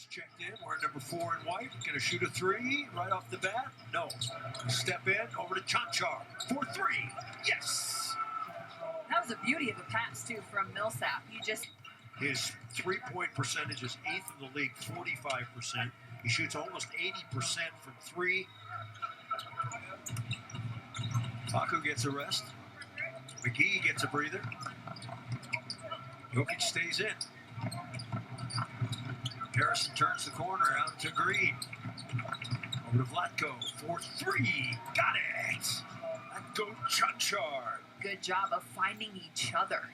just checked in. We're number 4 in white. Going to shoot a 3 right off the bat. No. Step in over to Čančar for 3. Yes. That was a beauty of a pass too from Millsap. His 3-point percentage is 8th in the league, 45%. He shoots almost 80% from 3. Vlatko gets a rest. McGee gets a breather. Jokic stays in. Harrison turns the corner out to Green. Over to Vlatko for 3. Got it. Vlatko Čančar. Good job of finding each other.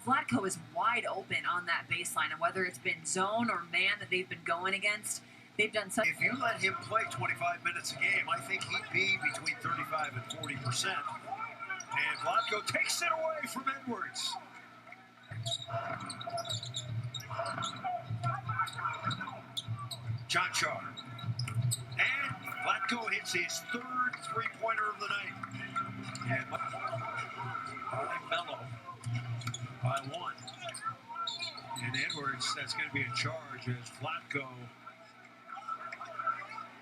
Vlatko is wide open on that baseline, and whether it's been zone or man that they've been going against, they've done something. If you let him play 25 minutes a game, I think he'd be between 35 and 40%. And Vlatko takes it away from Edwards. Čančar. And Vlatko hits his 3rd three-pointer of the night. And Mello by 1. And Edwards, that's going to be a charge as Vlatko.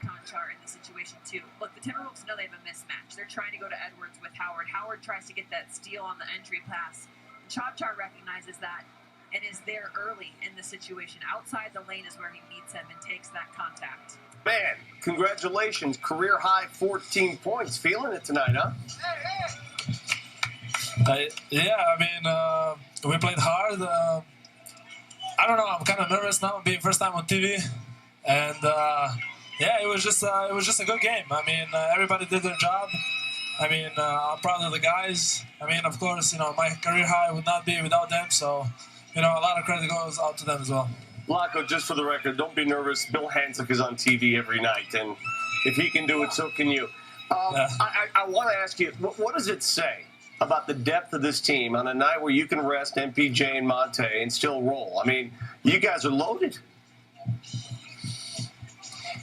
Čančar in the situation too. Look, the Timberwolves know they have a mismatch. They're trying to go to Edwards with Howard. Howard tries to get that steal on the entry pass. Čančar recognizes that and is there early in the situation. Outside the lane is where he meets him and takes that contact. Man, congratulations. Career high 14 points. Feeling it tonight, huh? Yeah, I mean, we played hard. I don't know, I'm kind of nervous now, being first time on TV. And yeah, it was just a good game. I mean, everybody did their job. I mean, I'm proud of the guys. I mean, of course, my career high would not be without them. So, a lot of credit goes out to them as well. Vlatko, just for the record, don't be nervous. Bill Hansick is on TV every night, and if he can do it, so can you. Yeah. I want to ask you, what does it say about the depth of this team on a night where you can rest MPJ and Monte and still roll? I mean, you guys are loaded.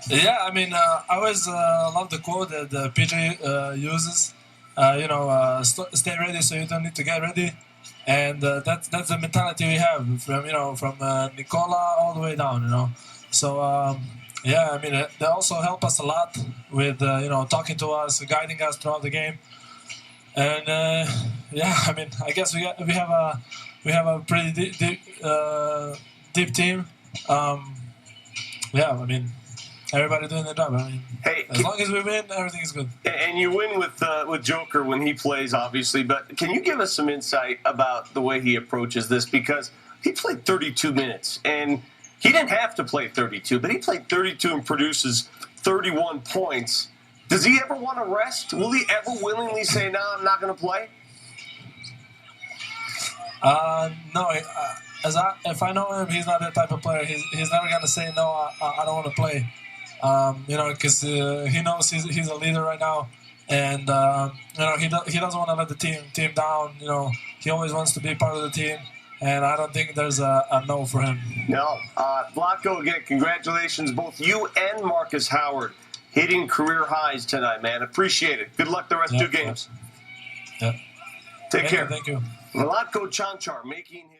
Yeah, I mean, I always love the quote that PJ uses. Stay ready so you don't need to get ready. And that's the mentality we have from Nikola all the way down, So, yeah, I mean, they also help us a lot with, talking to us, guiding us throughout the game. And, yeah, I mean, I guess we have a pretty deep team. Yeah, I mean, everybody doing their job. I mean, hey, as long as we win, everything is good. And you win with Joker when he plays, obviously. But can you give us some insight about the way he approaches this? Because he played 32 minutes, and he didn't have to play 32, but he played 32 and produces 31 points. Does he ever want to rest? Will he ever willingly say, "No, I'm not going to play"? No. If I know him, he's not that type of player. He's never going to say, "No, I don't want to play." Because he knows he's a leader right now, and he doesn't want to let the team down. He always wants to be part of the team, and I don't think there's a no for him. No, Vlatko, again, congratulations, both you and Marcus Howard, hitting career highs tonight, man. Appreciate it. Good luck the rest of 2 games. Yeah. Take care. Thank you. Vlatko Čančar making his